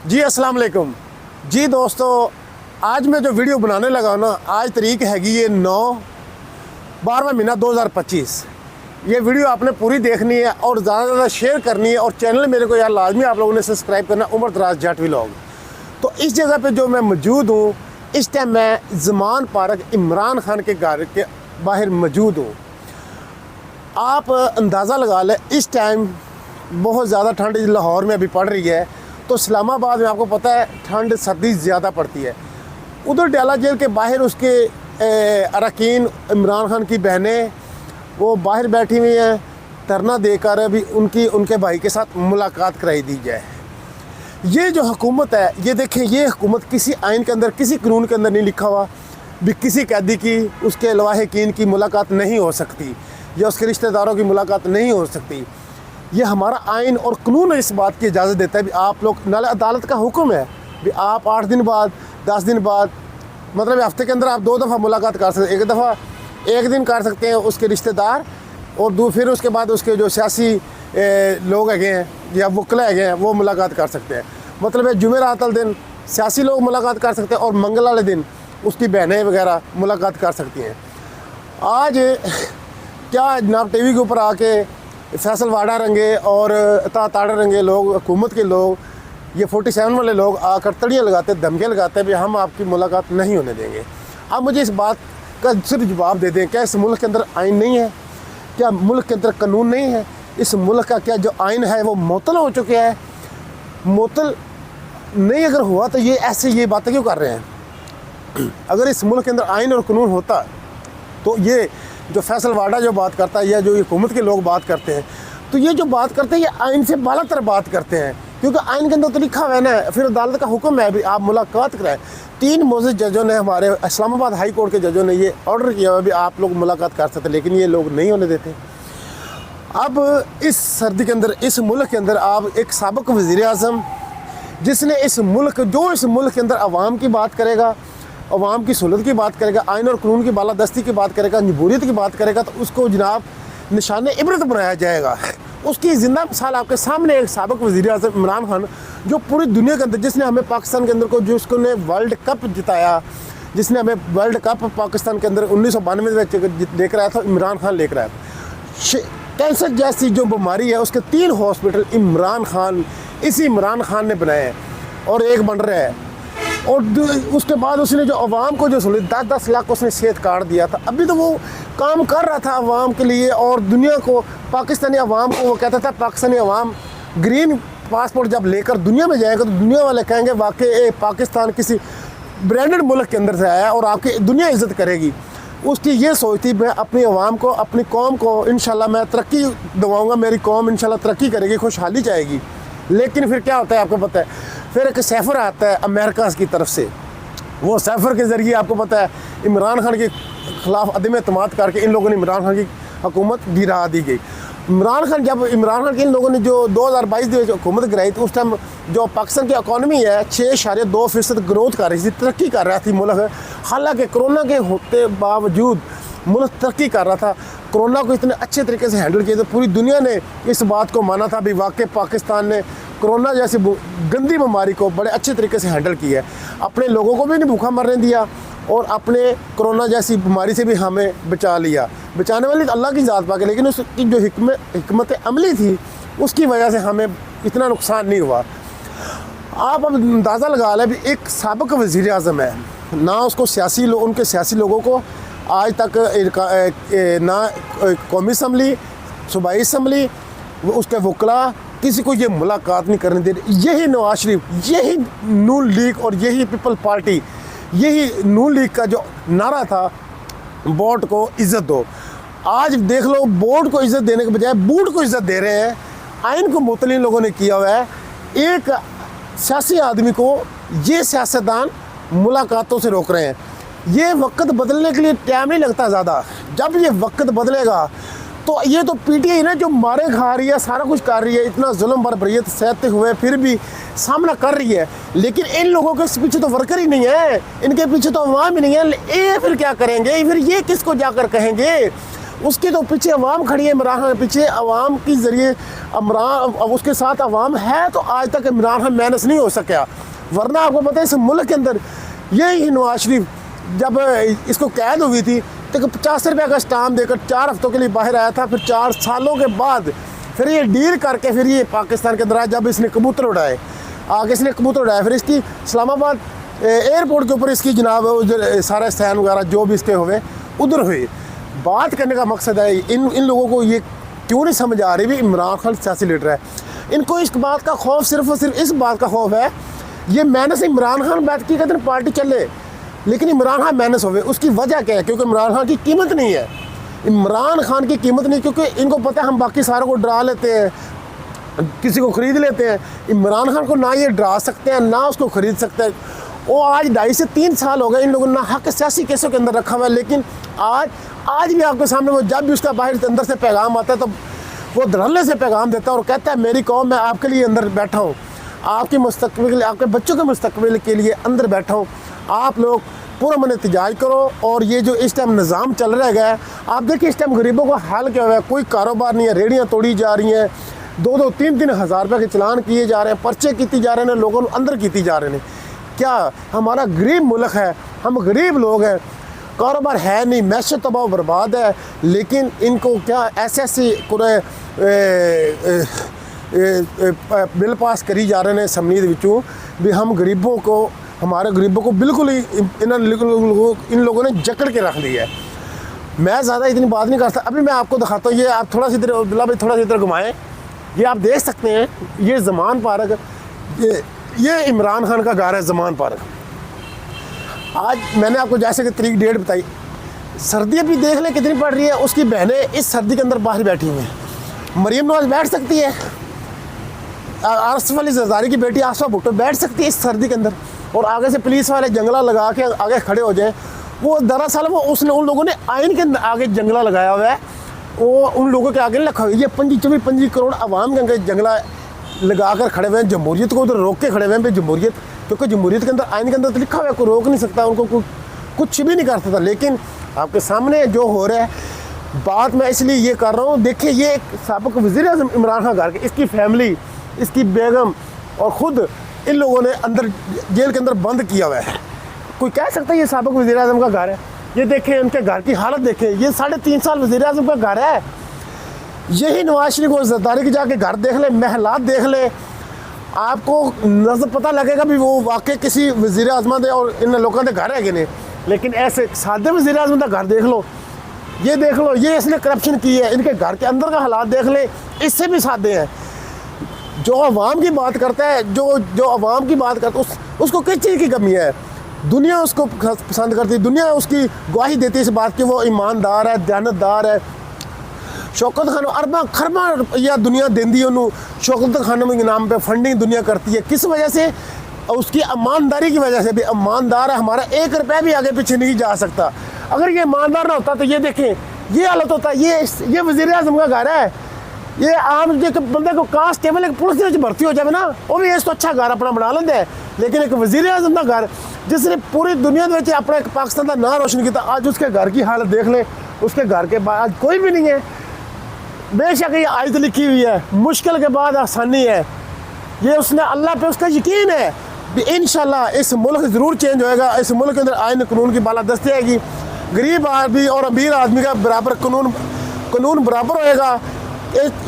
जी अस्सलाम वालेकुम जी दोस्तों, आज मैं जो वीडियो बनाने लगा हूँ ना, आज तारीख हैगी ये 9/12वां महीना 2025। ये वीडियो आपने पूरी देखनी है और ज़्यादा से ज़्यादा शेयर करनी है और चैनल मेरे को यार लाजमी आप लोगों ने सब्सक्राइब करना, उमर दराज जट व्लॉग। तो इस जगह पे जो मैं मौजूद हूँ इस टाइम, मैं ज़मान पार्क इमरान खान के घर के बाहर मौजूद हूँ। आप अंदाज़ा लगा लें, इस टाइम बहुत ज़्यादा ठंड लाहौर में अभी पड़ रही है, तो इस्लामाबाद में आपको पता है ठंड सर्दी ज़्यादा पड़ती है। उधर डाला जेल के बाहर उसके अरकान इमरान खान की बहनें वो बाहर बैठी हुई हैं, धरना देकर अभी उनके भाई के साथ मुलाकात कराई दी जाए। ये जो हुकूमत है, ये देखें, ये हुकूमत किसी आइन के अंदर, किसी कानून के अंदर नहीं लिखा हुआ भी किसी कैदी की उसके लवाहिकीन की मुलाकात नहीं हो सकती या उसके रिश्तेदारों की मुलाकात नहीं हो सकती। ये हमारा आइन और कानून इस बात की इजाज़त देता है भी आप लोग, नाले अदालत का हुक्म है भी आप 8 दिन बाद, 10 दिन बाद, मतलब हफ्ते के अंदर आप 2 दफ़ा मुलाकात कर सकते हैं। एक दफ़ा एक दिन कर सकते हैं उसके रिश्तेदार, और फिर उसके बाद उसके जो सियासी लोग हैं या वकला हैं वो मुलाकात कर सकते हैं। मतलब है जुमेरात वाले दिन सियासी लोग मुलाकात कर सकते हैं और मंगल वाले दिन उसकी बहनें वगैरह मुलाकात कर सकती हैं। आज क्या जनाब टीवी के ऊपर आके फैसल वाडा रंगे और ताड़ा रंगे लोग, हुकूमत के लोग, ये 47 वाले लोग आकर तड़ियाँ लगाते, धमकियाँ लगाते हैं भी हम आपकी मुलाकात नहीं होने देंगे। आप मुझे इस बात का सिर्फ जवाब दे दें, क्या इस मुल्क के अंदर आइन नहीं है? क्या मुल्क के अंदर कानून नहीं है? इस मुल्क का क्या जो आइन है वो मुअत्तल हो चुके हैं? मुअत्तल नहीं अगर हुआ तो ये बातें क्यों कर रहे हैं? अगर इस मुल्क के अंदर आइन और कानून होता तो ये जो फैसल वाडा जो बात करता है या जो हुकूमत के लोग बात करते हैं, तो ये जो बात करते हैं ये आइन से बालातर बात करते हैं, क्योंकि आइन के अंदर तो लिखा हुआ है ना। फिर अदालत का हुक्म है भी आप मुलाकात कराएं। 3 मोअज़्ज़ज़ जजों ने, हमारे इस्लामाबाद हाई कोर्ट के जजों ने ये ऑर्डर किया हुआ भी आप लोग मुलाकात कर सकते, लेकिन ये लोग नहीं होने देते। अब इस सर्दी के अंदर, इस मुल्क के अंदर आप एक साबिक़ वज़ीर-ए-आज़म जिसने इस मुल्क के अंदर अवाम की बात करेगा, अवाम की सहूलत की बात करेगा, आइन और कानून की बालादस्ती की बात करेगा, जमहूरियत की बात करेगा, तो उसको जनाब निशान इबरत बनाया जाएगा। उसकी ज़िंदा मिसाल आपके सामने एक साबिक़ वज़ीर-ए-आज़म इमरान खान, जो पूरी दुनिया के अंदर, जिसने हमें पाकिस्तान के अंदर को जिसने वर्ल्ड कप जिताया, जिसने हमें वर्ल्ड कप पाकिस्तान के अंदर 1992 में लेकर आया था, इमरान खान लेकर आया था। कैंसर जैसी जो बीमारी है उसके 3 हॉस्पिटल इसी इमरान खान ने बनाए हैं और एक बन रहा है। और उसके बाद उसने जो अवाम को जो सहूलियत 10-10 लाख उसने सेहत कार्ड दिया था, अभी तो वो काम कर रहा था अवाम के लिए और दुनिया को, पाकिस्तानी अवाम को वो कहता था पाकिस्तानी अवाम ग्रीन पासपोर्ट जब लेकर दुनिया में जाएगा तो दुनिया वाले कहेंगे वाकई पाकिस्तान किसी ब्रांडेड मुल्क के अंदर से आया और आपकी दुनिया इज़्ज़त करेगी। उसकी ये सोच थी मैं अपनी अवाम को, अपनी कौम को इंशाल्लाह मैं तरक्की दिलाऊँगा, मेरी कौम इंशाल्लाह तरक्की करेगी, खुशहाली चाहेगी। लेकिन फिर क्या होता है आपको पता है, फिर एक सैफर आता है अमेरिका की तरफ से। वो सैफर के ज़रिए आपको पता है इमरान खान के ख़िलाफ़ अदम एतमाद करके इन लोगों ने इमरान खान की हुकूमत गिरा दी गई। जब इमरान खान के इन लोगों ने जो 2022 में हुकूमत गिराई तो उस टाइम जो पाकिस्तान की इकॉनमी है 6.2% ग्रोथ कर रही थी, तरक्की कर रहा थी मुल्क। हालांकि कोरोना के होते बावजूद मुल्क तरक्की कर रहा था। कोरोना को इतने अच्छे तरीके से हैंडल किया तो पूरी दुनिया ने इस बात को माना था भी वाकई पाकिस्तान ने कोरोना जैसी गंदी बीमारी को बड़े अच्छे तरीके से हैंडल किया है। अपने लोगों को भी नहीं भूखा मरने दिया और अपने कोरोना जैसी बीमारी से भी हमें बचा लिया। बचाने वाली अल्लाह की ज़ात पाक है, लेकिन उसकी जो हिकमत अमली थी उसकी वजह से हमें इतना नुकसान नहीं हुआ। आप अब अंदाज़ा लगा लें भी एक साबिक़ वज़ीर-ए-आज़म है ना, उसको उनके सियासी लोगों को आज तक ना कौमी असम्बली, सूबाई असम्बली, उसके वकला किसी को ये मुलाकात नहीं करने दे रही। यही नवाज शरीफ, यही नून लीग और यही पीपल पार्टी, यही नून लीग का जो नारा था बोर्ड को इज़्ज़त दो, आज देख लो बोर्ड को इज़्ज़त देने के बजाय बूट को इज़्ज़त दे रहे हैं। आइन को मुअत्तल इन लोगों ने किया हुआ है। एक सियासी आदमी को ये सियासतदान मुलाकातों से रोक रहे हैं। ये वक्त बदलने के लिए टाइम नहीं लगता ज़्यादा। जब ये वक्त बदलेगा तो ये तो पीटीआई ना जो मारे खा रही है, सारा कुछ कर रही है, इतना जुल्म बर्बरियत सहते हुए फिर भी सामना कर रही है, लेकिन इन लोगों के पीछे तो वर्कर ही नहीं है, इनके पीछे तो अवाम ही नहीं है। ये फिर क्या करेंगे? फिर ये किसको जाकर कहेंगे? उसके तो पीछे अवाम खड़ी है, इमरान खान के पीछे अवाम के ज़रिए इमरान, उसके साथ अवाम है, तो आज तक इमरान खान मैनेज नहीं हो सका। वरना आपको पता है इस मुल्क के अंदर यही नवाज शरीफ जब इसको कैद हुई थी तो 50 रुपये का स्टाम्प देकर 4 हफ्तों के लिए बाहर आया था। फिर 4 सालों के बाद फिर ये डील करके फिर ये पाकिस्तान के अंदर आया, जब इसने कबूतर उड़ाए, आगे इसने कबूतर उड़ाया, फिर इसकी इस्लामाबाद एयरपोर्ट के ऊपर इसकी जनाब उधर सारा स्टैंड वगैरह जो भी इसके हुए उधर हुए। बात करने का मकसद है इन लोगों को ये क्यों नहीं समझ आ रही भी इमरान खान सियासी लीडर है। इनको इस बात का खौफ सिर्फ और सिर्फ इस बात का खौफ है, ये मैंने से इमरान खान बात की कहते पार्टी चले लेकिन इमरान खान मैनेज हो गए। उसकी वजह क्या है? क्योंकि इमरान खान की कीमत नहीं है, इमरान खान की कीमत नहीं, क्योंकि इनको पता है हम बाकी सारों को डरा लेते हैं, किसी को ख़रीद लेते हैं। इमरान खान को ना ये डरा सकते हैं ना उसको ख़रीद सकते हैं। वो आज 2.5 से 3 साल हो गए इन लोगों ने हक सियासी केसों के अंदर रखा हुआ है, लेकिन आज भी आपके सामने वो जब भी उसका बाहर अंदर से पैगाम आता है तो वो धड़ल्ले से पैगाम देता है और कहता है मेरी कौम मैं आपके लिए अंदर बैठा हूँ, आपके मुस्तकबिल के लिए, आपके बच्चों के मुस्तकबिल के लिए अंदर बैठा हूँ, आप लोग पूरा मन एहतजाज करो। और ये जो इस टाइम निज़ाम चल रहा है, आप देखिए इस टाइम गरीबों का हाल क्या हुआ है, कोई कारोबार नहीं है, रेहड़ियाँ तोड़ी जा रही हैं, 2-2, 3-3 हज़ार रुपये के चलान किए जा रहे हैं, पर्चे किए जा रहे हैं, लोगों को अंदर किए जा रहे हैं। क्या हमारा गरीब मुल्क है, हम गरीब लोग हैं, कारोबार है नहीं, मैशत तबाह बर्बाद है, लेकिन इनको क्या ऐसे पूरे बिल पास करी जा रहे हैं असम्बली विचों भी हम गरीबों को, हमारे गरीबों को बिल्कुल ही इन लोगों ने जकड़ के रख लिया है। मैं ज़्यादा इतनी बात नहीं कर सकता, अभी मैं आपको दिखाता हूँ। ये आप थोड़ा सी इधर अब्दुल्ला भाई थोड़ा सी इधर घुमाएँ, ये आप देख सकते हैं, ये ज़मान पार्क, ये इमरान खान का घर है ज़मान पार्क। आज मैंने आपको जैसे कि तारीख डेट बताई, सर्दियाँ भी देख लें कितनी पड़ रही है, उसकी बहनें इस सर्दी के अंदर बाहर बैठी हुई हैं। मरीम नवाज बैठ सकती है, आसफ अली ज़रदारी की बेटी आसफा भुट्टो बैठ सकती है इस सर्दी के अंदर, और आगे से पुलिस वाले जंगला लगा के आगे खड़े हो जाएं। वो दरअसल वो उसने उन लोगों ने आइन के आगे जंगला लगाया हुआ है, वो उन लोगों के आगे रखा हुआ है। ये 25 करोड़ आवाम के आगे जंगला लगा कर खड़े हुए हैं, जमहूरियत को उधर रोक के खड़े हुए हैं भाई जमहूरियत, क्योंकि जमहूरियत के अंदर आइन के अंदर तो लिखा हुआ है कोई रोक नहीं सकता, उनको कुछ भी नहीं कर सकता। लेकिन आपके सामने जो हो रहा है, बात मैं इसलिए ये कर रहा हूँ, देखिए ये एक साबिक़ वज़ीर-ए-आज़म इमरान खान घर के, इसकी फैमिली, इसकी बेगम और ख़ुद इन लोगों ने अंदर जेल के अंदर बंद किया हुआ है। कोई कह सकता है ये साबिक़ वज़ीर-ए-आज़म का घर है? ये देखें इनके घर की हालत देखें, ये 3.5 साल वज़ीर-ए-आज़म का घर है। यही नवाज शरीफ और ज़रदारी के जाके घर देख ले, महलात देख ले, आपको नजर पता लगेगा भी वो वाकई किसी वज़ीर-ए-आज़म दे और इन लोगों के घर है कि नहीं। लेकिन ऐसे सादे वज़ीर-ए-आज़म का घर देख लो, ये देख लो, ये इसने करप्शन की है, इनके घर के अंदर का हालात देख ले, इससे भी सादे हैं। जो अवाम की बात करता है, जो अवाम की बात करता है, उसको किस चीज़ की कमी है? दुनिया उसको पसंद करती है, दुनिया उसकी गवाही देती है इस बात की वो ईमानदार है, दयानतदार है। शौकत खान अरबा खरबा रुपया दुनिया देंदी है उन्होंने, शौकत खानों के नाम पे फंडिंग दुनिया करती है। किस वजह से? उसकी ईमानदारी की वजह से। भी ईमानदार है, हमारा 1 रुपया भी आगे पीछे नहीं जा सकता। अगर ये ईमानदार ना होता तो ये देखें ये हालत होता। ये वज़ीर-ए-आज़म का घर है, ये आम जो बंदे को कांस्टेबल एक पुलिस में भर्ती हो जाए ना, वो भी इसको अच्छा घर अपना बना लेंगे। लेकिन एक वज़ीर-ए-आज़म का घर जिसने पूरी दुनिया में अपना एक पाकिस्तान का नाम रोशन किया, आज उसके घर की हालत देख लें। उसके घर के बाद आज कोई भी नहीं है। बेशक ये आयत लिखी हुई है, मुश्किल के बाद आसानी है, ये उसने अल्लाह पे उसका यकीन है कि इंशाल्लाह इस मुल्क ज़रूर चेंज होएगा। इस मुल्क के अंदर आइन कानून की बालादस्ती आएगी, गरीब आदमी और अमीर आदमी का बराबर कानून बराबर होएगा।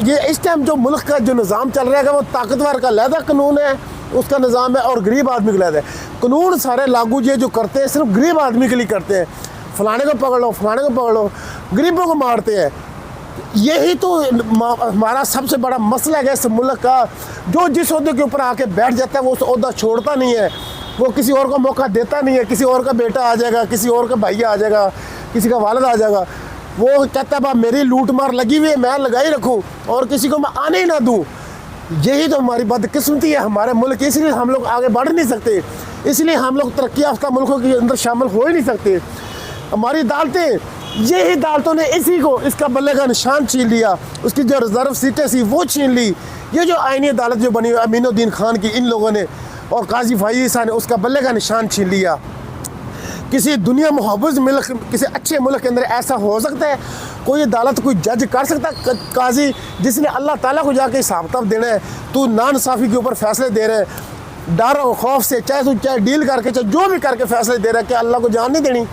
ये इस टाइम जो मुल्क का जो निज़ाम चल रहा है वो ताकतवर का लहदा कानून है, उसका निज़ाम है, और गरीब आदमी का लहदा है कानून। सारे लागू ये जो करते हैं सिर्फ गरीब आदमी के लिए करते हैं, फलाने को पकड़ लो, फलाने को पकड़ लो, गरीबों को मारते हैं। यही तो हमारा सबसे बड़ा मसला है इस मुल्क का। जो जिस ओहदे के ऊपर आके बैठ जाता है वो उस ओहदा छोड़ता नहीं है, वो किसी और को मौका देता नहीं है। किसी और का बेटा आ जाएगा, किसी और का भाई आ जाएगा, किसी का वालिद आ जाएगा, वो कहता है मेरी लूट मार लगी हुई है, मैं लगाई रखूँ और किसी को मैं आने ही ना दूँ। यही तो हमारी बदकिस्मती है हमारे मुल्क, इसलिए हम लोग आगे बढ़ नहीं सकते, इसलिए हम लोग तरक्की याफ्ता मुल्कों के अंदर शामिल हो ही नहीं सकते। हमारी अदालतें, यही अदालतों ने इसी को इसका बल्ले का निशान छीन लिया, उसकी जो रिजर्व सीटें थी वो छीन ली। ये जो आईनी अदालत जो बनी हुई अमीनुद्दीन खान की इन लोगों ने और काजी फाइज़ ने उसका बल्ले का निशान छीन लिया। किसी दुनिया मुहब्बत मुल्क, किसी अच्छे मुल्क के अंदर ऐसा हो सकता है? कोई अदालत, कोई जज कर सकता है? काजी जिसने अल्लाह ताला को जाके हिसाब किताब देना है, तू नाइंसाफ़ी के ऊपर फैसले दे रहे हैं डर और खौफ से, चाहे डील करके, चाहे जो भी करके फैसले दे रहा है कि अल्लाह को जान नहीं देनी।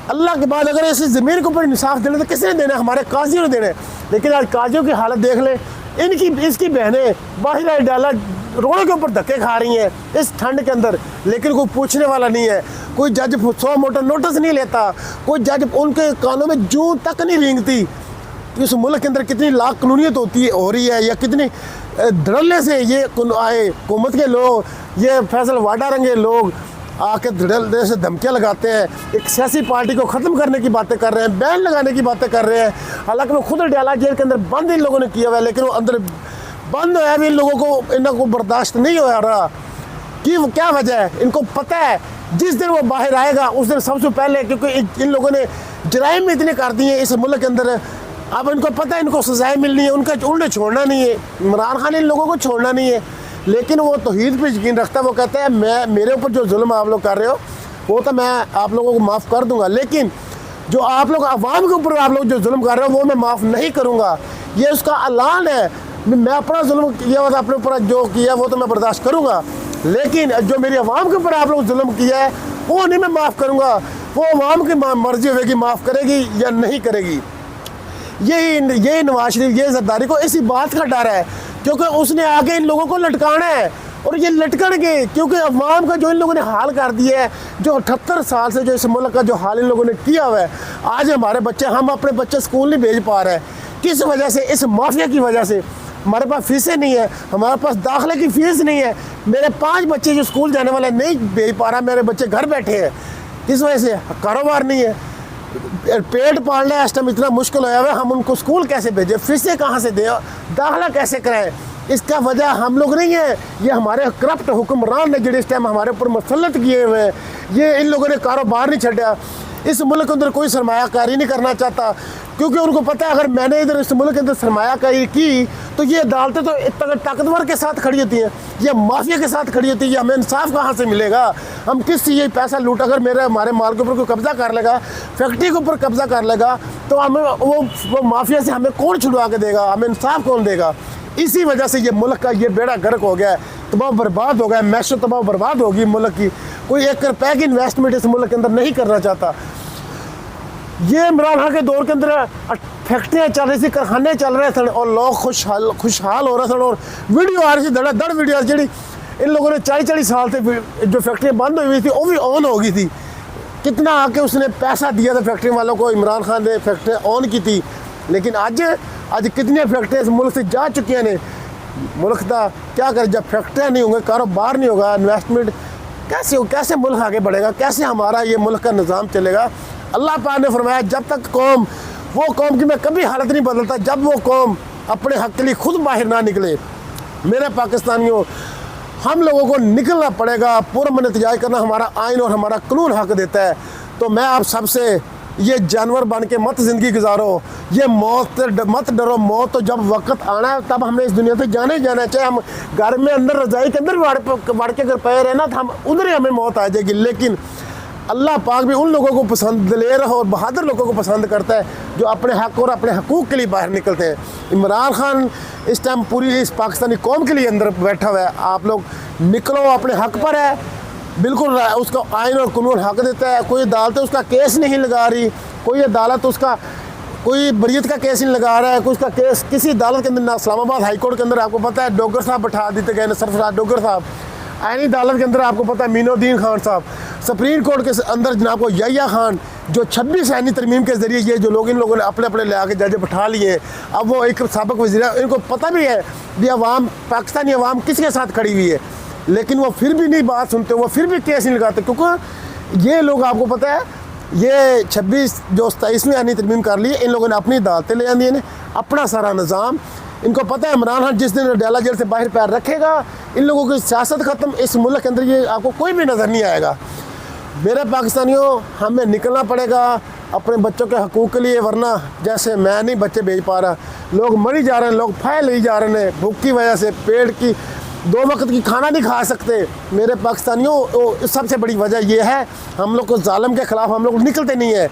अल्लाह के बाद अगर इस ज़मीन के ऊपर इंसाफ देना तो किसने देना है? हमारे काजियों ने देना है। लेकिन आज काजियों की हालत देख लें, इसकी बहनें बाहर डाला रोडों के ऊपर धक्के खा रही हैं इस ठंड के अंदर, लेकिन कोई पूछने वाला नहीं है। कोई जज 100 मोटर नोटिस नहीं लेता, कोई जज उनके कानों में जूं तक नहीं रेंगती। इस मुल्क के अंदर कितनी लाख कानूनियत हो रही है, या कितनी धड़ल्ले से ये आए हुकूमत के लोग, ये फैसल वाडा रंगे लोग आके धड़ल्ले से धमकियाँ लगाते हैं, एक सियासी पार्टी को ख़त्म करने की बातें कर रहे हैं, बैन लगाने की बातें कर रहे हैं। हालांकि वो खुद डाला जेल के अंदर बंद इन लोगों ने किया हुआ है, लेकिन वो अंदर बंद है भी इन लोगों को, इनको बर्दाश्त नहीं हो रहा कि क्या वजह है। इनको पता है जिस दिन वो बाहर आएगा उस दिन सबसे पहले, क्योंकि इन लोगों ने जराइम में इतने कर दिए इस मुल्क के अंदर, अब इनको पता है इनको सजाएं मिलनी है, उन्हें छोड़ना नहीं है। इमरान खान इन लोगों को छोड़ना नहीं है, लेकिन वो तौहीद पे यकीन रखता है। वो कहता है मेरे ऊपर जो जुल्म आप लोग कर रहे हो वो तो मैं आप लोगों को माफ़ कर दूंगा, लेकिन जो आप लोग अवाम के ऊपर आप लोग जो जुल्म कर रहे हो वो मैं माफ़ नहीं करूँगा। ये उसका ऐलान है, मैं अपना जुल्म किया हुआ अपने ऊपर जो किया वो तो मैं बर्दाश्त करूँगा, लेकिन जो मेरी अवाम के ऊपर आप लोग जुल्म किया है वो नहीं मैं माफ़ करूँगा। वो अवाम की मर्जी होगी माफ़ करेगी या नहीं करेगी। यही नवाज शरीफ, ये जरदारी को इसी बात का डर है, क्योंकि उसने आगे इन लोगों को लटकाना है और ये लटकणगे, क्योंकि अवाम का जो इन लोगों ने हाल कर दिया है, जो 78 साल से जो इस मुल्क का जो हाल इन लोगों ने किया हुआ है। आज हमारे बच्चे, हम अपने बच्चे स्कूल नहीं भेज पा रहे हैं, किस वजह से? इस माफिया की वजह से। हमारे पास फीसें नहीं है, हमारे पास दाखिले की फ़ीस नहीं है। मेरे 5 बच्चे जो स्कूल जाने वाले नहीं भेज पा रहा, मेरे बच्चे घर बैठे हैं, किस वजह से? कारोबार नहीं है, पेट पालना इस टाइम इतना मुश्किल होया हुआ है, हम उनको स्कूल कैसे भेजें, फीसें कहाँ से दें, दाखिला कैसे कराएं? इसका वजह हम लोग नहीं है, ये हमारे करप्ट हुक्मरान ने जिस टाइम हमारे ऊपर मुसल्लत किए हुए हैं। ये इन लोगों ने कारोबार नहीं छड़ा, इस मुल्क के अंदर कोई सरमायाकारी नहीं करना चाहता, क्योंकि उनको पता है अगर मैंने इधर इस मुल्क के अंदर सरमायाकारी की तो ये अदालतें तो ताकतवर के साथ खड़ी होती हैं, ये माफिया के साथ खड़ी होती है। हमें इंसाफ कहाँ से मिलेगा? हम किस से ये पैसा लूट, अगर हमारे माल के ऊपर कोई कब्जा कर लेगा, फैक्ट्री के ऊपर कब्जा कर लेगा, तो हमें वो माफिया से हमें कौन छुड़वा के देगा? हमें इंसाफ कौन देगा? इसी वजह से ये मुल्क का ये बेड़ा गर्क हो गया है, तबाह बर्बाद हो गया है, मैशत तबाह बर्बाद होगी मुल्क की। कोई 1 रुपये की इन्वेस्टमेंट इस मुल्क के अंदर नहीं करना चाहता। ये इमरान खान के दौर के अंदर फैक्ट्रियाँ चल रही थी, कारखाने चल रहे थे और लोग खुशहाल हो रहे थे, और वीडियो आ रही थी धड़ाधड़ वीडियो, जी इन लोगों ने 40-40 साल से जो फैक्ट्रियाँ बंद हुई थी वो भी ऑन हो गई थी। कितना आके उसने पैसा दिया था फैक्ट्री वालों को, इमरान खान ने फैक्ट्रियाँ ऑन की थी, लेकिन आज कितनी फैक्ट्रियाँ इस मुल्क से जा चुकी हैं ने। मुल्क का क्या करे, जब फैक्ट्रियाँ नहीं होंगे, कारोबार नहीं होगा, इन्वेस्टमेंट कैसे मुल्क आगे बढ़ेगा, कैसे हमारा ये मुल्क का निज़ाम चलेगा? अल्लाह पाक ने फरमाया जब तक वो कौम की मैं कभी हालत नहीं बदलता जब वो कौम अपने हक़ के लिए खुद बाहर ना निकले। मेरे पाकिस्तानियों, हम लोगों को निकलना पड़ेगा, पुरअमन एहतजाज करना हमारा आइन और हमारा कानून हक़ देता है। तो मैं आप सबसे, ये जानवर बन के मत ज़िंदगी गुजारो, ये मौत मत डरो। मौत तो जब वक्त आना है तब हमने इस दुनिया से जाना ही जाना है, चाहे हम घर में अंदर रजाई के अंदर बढ़ के अगर पे रहे ना तो हम उधर ही हमें मौत आ जाएगी। लेकिन अल्लाह पाक भी उन लोगों को पसंद, दिलेर और बहादुर लोगों को पसंद करता है जो अपने हक़ और अपने हकूक़ के लिए बाहर निकलते हैं। इमरान खान इस टाइम पूरी इस पाकिस्तानी कौम के लिए अंदर बैठा हुआ है। आप लोग निकलो, अपने हक़ पर है, बिल्कुल उसका आइन और कानून हक़ देता है। कोई अदालत उसका केस नहीं लगा रही, कोई अदालत उसका कोई बरीत का केस नहीं लगा रहा है, कोई उसका केस किसी अदालत के अंदर ना। इस्लामाबाद हाई कोर्ट के अंदर आपको पता है डोगर साहब बैठा देते गए, सरफराज डोगर साहब। आईनी अदालत के अंदर आपको पता है मीनुद्दीन खान साहब। सुप्रीम कोर्ट के अंदर जनाब को यहिया खान, जो 26 आईनी तरमीम के ज़रिए ये जो लोग इन लोगों ने अपने ले आके जज बैठा लिए, अब वो एक साबिक वज़ीर है, इनको पता भी है कि अवाम, पाकिस्तानी अवाम किसके साथ खड़ी हुई है, लेकिन वो फिर भी नहीं बात सुनते, वो फिर भी केस नहीं लगाते, क्योंकि ये लोग आपको पता है ये 26 जो 27वीं आईनी तरमीम कर ली, इन लोगों ने अपनी अदालतें ले आनी है, अपना सारा निज़ाम। इनको पता है इमरान खान जिस दिन डाला जेल से बाहर पैर रखेगा, इन लोगों की सियासत ख़त्म, इस मुल्क के अंदर ये आपको कोई भी नज़र नहीं आएगा। मेरे पाकिस्तानियों, हमें निकलना पड़ेगा अपने बच्चों के हकूक़ के लिए, वरना जैसे मैं नहीं बच्चे भेज पा रहा, लोग मरी जा रहे हैं, लोग फायल ले जा रहे हैं भूख की वजह से, पेट की 2 वक्त की खाना नहीं खा सकते। मेरे पाकिस्तानियों, सबसे बड़ी वजह यह है हम लोग को जालिम के ख़िलाफ़ हम लोग निकलते नहीं है।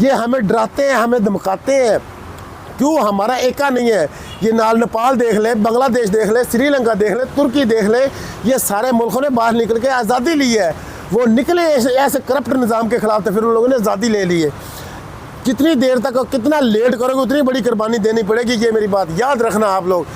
ये हमें डराते हैं, हमें धमकाते हैं। क्यों? हमारा एका नहीं है। ये नाल नेपाल देख ले, बांग्लादेश देख ले, श्रीलंका देख ले, तुर्की देख ले, ये सारे मुल्कों ने बाहर निकल के आज़ादी ली है। वो निकले ऐसे करप्ट निज़ाम के ख़िलाफ़, तो फिर उन लोगों ने आज़ादी ले ली है। कितनी देर तक और कितना लेट करोगे उतनी बड़ी कुर्बानी देनी पड़ेगी। ये मेरी बात याद रखना आप लोग।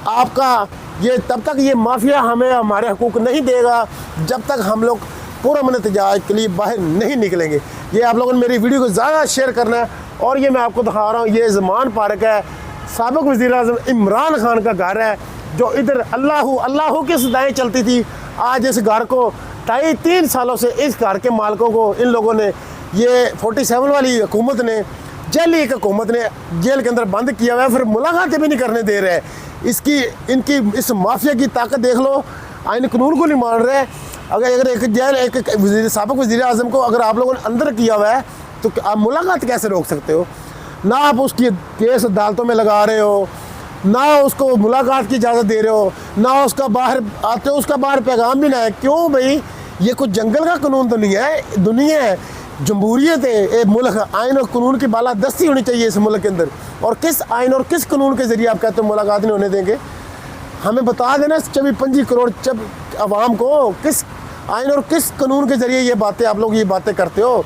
आपका ये तब तक ये माफिया हमें हमारे हकूक़ नहीं देगा जब तक हम लोग पुरअमन एहतजाज के लिए बाहर नहीं निकलेंगे। ये आप लोगों ने मेरी वीडियो को ज़्यादा शेयर करना है। और ये मैं आपको दिखा रहा हूँ, ये ज़मान पार्क है, साबिक़ वज़ीर-ए-आज़म इमरान खान का घर है, जो इधर अल्लाह की सदाएँ चलती थी। आज इस घर को 2.5-3 सालों से इस घर के मालिकों को इन लोगों ने, ये 47 वाली हुकूमत ने, जेली हुकूमत ने जेल के अंदर बंद किया हुआ है। फिर मुलाकातें भी नहीं करने दे रहे। इनकी इस माफिया की ताकत देख लो। आइन कानून को नहीं मान रहे। अगर एक साबिक़ वज़ीर-ए-आज़म को अगर आप लोगों ने अंदर किया हुआ है तो आप मुलाकात कैसे रोक सकते हो? ना आप उसकी केस अदालतों में लगा रहे हो, ना उसको मुलाकात की इजाज़त दे रहे हो, ना उसका बाहर आते हो उसका बाहर पैगाम भी ना है। क्यों भाई? ये कुछ जंगल का कानून तो नहीं है, दुनिया है, जमहूरियत है, एक मुल्क। आइन और कानून की बालादस्ती होनी चाहिए इस मुल्क के अंदर। और किस आइन और किस कानून के ज़रिए आप कहते हो मुलाकात नहीं होने देंगे? हमें बता देना 24-25 करोड़ आवाम को किस आइन और किस कानून के ज़रिए ये बातें करते हो।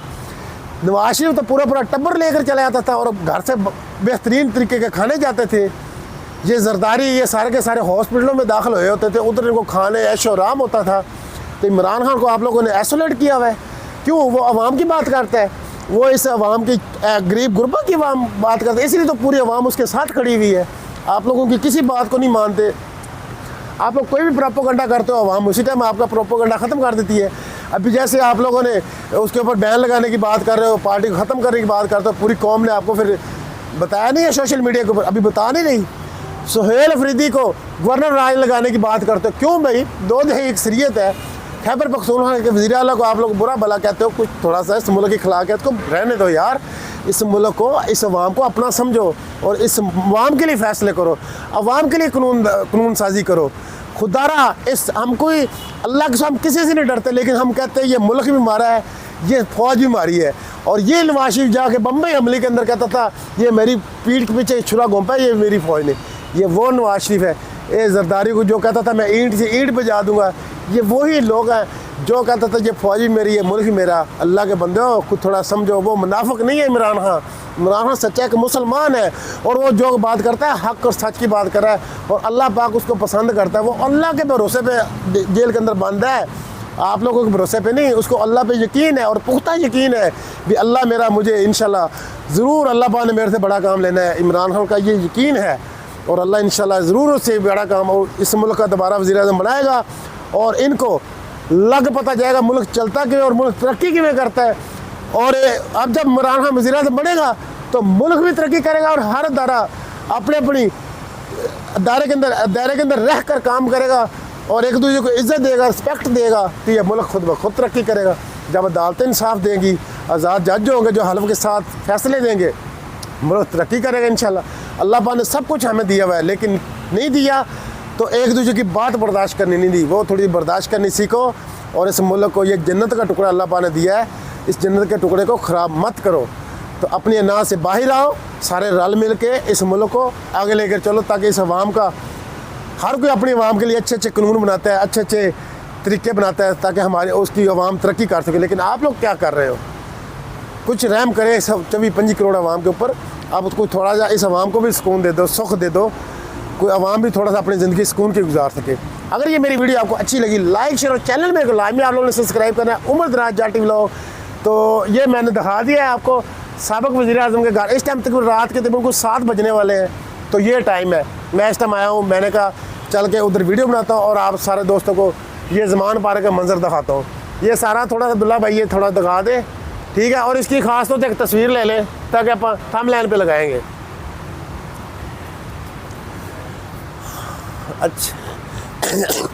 नवाज शरीफ तो पूरा टब्बर लेकर चला जाता था और घर से बेहतरीन तरीके के खाने जाते थे। ये जरदारी, ये सारे के सारे हॉस्पिटलों में दाखिल हुए होते थे, उधर इनको खाने ऐशो आराम होता था। तो इमरान खान को आप लोगों ने आइसोलेट किया हुआ है। क्यों? वो अवाम की बात करता है, वो इस अवाम की गरीब गुरबा की अवाम बात करता है, इसलिए तो पूरी अवाम उसके साथ खड़ी हुई है। आप लोगों की किसी बात को नहीं मानते। आप लोग कोई भी प्रोपोगंडा करते हो, अवाम उसी टाइम आपका प्रोपोगंडा ख़त्म कर देती है। अभी जैसे आप लोगों ने उसके ऊपर बैन लगाने की बात कर रहे हो, पार्टी को ख़त्म करने की बात करते हो, पूरी कौम ने आपको फिर बताया नहीं है सोशल मीडिया के ऊपर, अभी बता नहीं। सुहेल अफरीदी को गवर्नर राज लगाने की बात करते हो। क्यों भाई? 2 दही अक्सरियत है। खैबर पख्तूनख्वा के वज़ीर आला को आप लोग बुरा भला कहते हो, कुछ थोड़ा सा इस मुल्क की खिलाफत को रहने दो यार। इस मुल्क को, इस अवाम को अपना समझो और इस अवाम के लिए फ़ैसले करो, अवाम के लिए कानून साजी करो। खुदारा हम कोई अल्लाह के हम किसी से नहीं डरते, लेकिन हम कहते हैं ये मुल्क भी मारा है, ये फ़ौज भी मारी है। और ये नवाज शरीफ जाके बम्बई हमले के अंदर कहता था ये मेरी पीठ के पीछे छुरा घोंपा है, ये मेरी फ़ौज ने। ये वो नवाज शरीफ है। ये जरदारी को जो कहता था मैं ईंट से ईंट बजा दूंगा, ये वही लोग हैं जो कहता था ये फ़ौज भी मेरी है, मुल्क भी मेरा। अल्लाह के बंदे हो, खुद थोड़ा समझो। वो मुनाफिक नहीं है इमरान खान। इमरान खान सच्चा एक मुसलमान है और वो जो बात करता है हक़ और सच की बात कर रहा है और अल्लाह पाक उसको पसंद करता है। वो अल्लाह के भरोसे पे जेल के अंदर बंद है, आप लोगों के भरोसे पे नहीं। उसको अल्लाह पे यकीन है और पुख्ता यकीन है भी अल्लाह मेरा, मुझे इंशाल्लाह ज़रूर अल्लाह पाक ने मेरे से बड़ा काम लेना है। इमरान खान का ये यकीन है और अल्लाह इंशाल्लाह ज़रूर उससे बड़ा काम और इस मुल्क का दोबारा वज़ीर-ए-आज़म बनाएगा और इनको लग पता जाएगा मुल्क चलता क्यों और मुल्क तरक्की क्यों करता है। और अब जब इमरान खान वज़ीर-ए-आज़म बनेगा तो मुल्क भी तरक्की करेगा और हर दायरा अपनी दायरे के अंदर रह कर काम करेगा और एक दूसरे को इज़्ज़त देगा, रिस्पेक्ट देगा, तो ये मुल्क खुद ब खुद तरक्की करेगा। जब अदालतें इंसाफ देंगी, आज़ाद जज होंगे जो हल्फ के साथ फैसले देंगे, मुल्क तरक्की करेगा इंशाल्लाह। अल्लाह पाक ने सब कुछ हमें दिया हुआ है, लेकिन नहीं दिया तो एक दूसरे की बात बर्दाश्त करनी नहीं दी। वो थोड़ी बर्दाश्त करनी सीखो और इस मुल्क को, ये जन्नत का टुकड़ा अल्लाह पाक ने दिया है, इस जन्नत के टुकड़े को ख़राब मत करो। तो अपनी अनाज से बाहर आओ, सारे रल मिल के इस मुल्क को आगे लेकर चलो, ताकि इस अवाम का, हर कोई अपनी अवाम के लिए अच्छे अच्छे कानून बनाता है, अच्छे अच्छे तरीके बनाता है, ताकि हमारे उसकी अवाम तरक्की कर सके। लेकिन आप लोग क्या कर रहे हो? कुछ रहम करें इस 24-25 करोड़ अवाम के ऊपर। आप उसको थोड़ा सा, इस अवाम को भी सुकून दे दो, सुख दे दो, कोई अवाम भी थोड़ा सा अपनी ज़िंदगी सुकून की गुजार सके। अगर ये मेरी वीडियो आपको अच्छी लगी, लाइक शेयर और चैनल में लाजमी आप लोगों ने सब्सक्राइब करना है, उमर दराज जाटी व्लॉग। तो ये मैंने दिखा दिया है आपको साबिक़ वज़ीर-ए-आज़म के घर। इस टाइम तक रात के तकरीबन 7 बजने वाले हैं, तो ये टाइम है। मैं इस टाइम आया हूँ, मैंने कहा चल के उधर वीडियो बनाता हूँ और आप सारे दोस्तों को ये ज़मान पार्क का मंजर दिखाता हूँ। ये सारा थोड़ा सा अब्दुल्ला भाई ये थोड़ा दिखा दे, ठीक है। और इसकी खास तौर पर एक तस्वीर ले लें ताकि आप थंबनेल पे लगाएंगे। अच्छा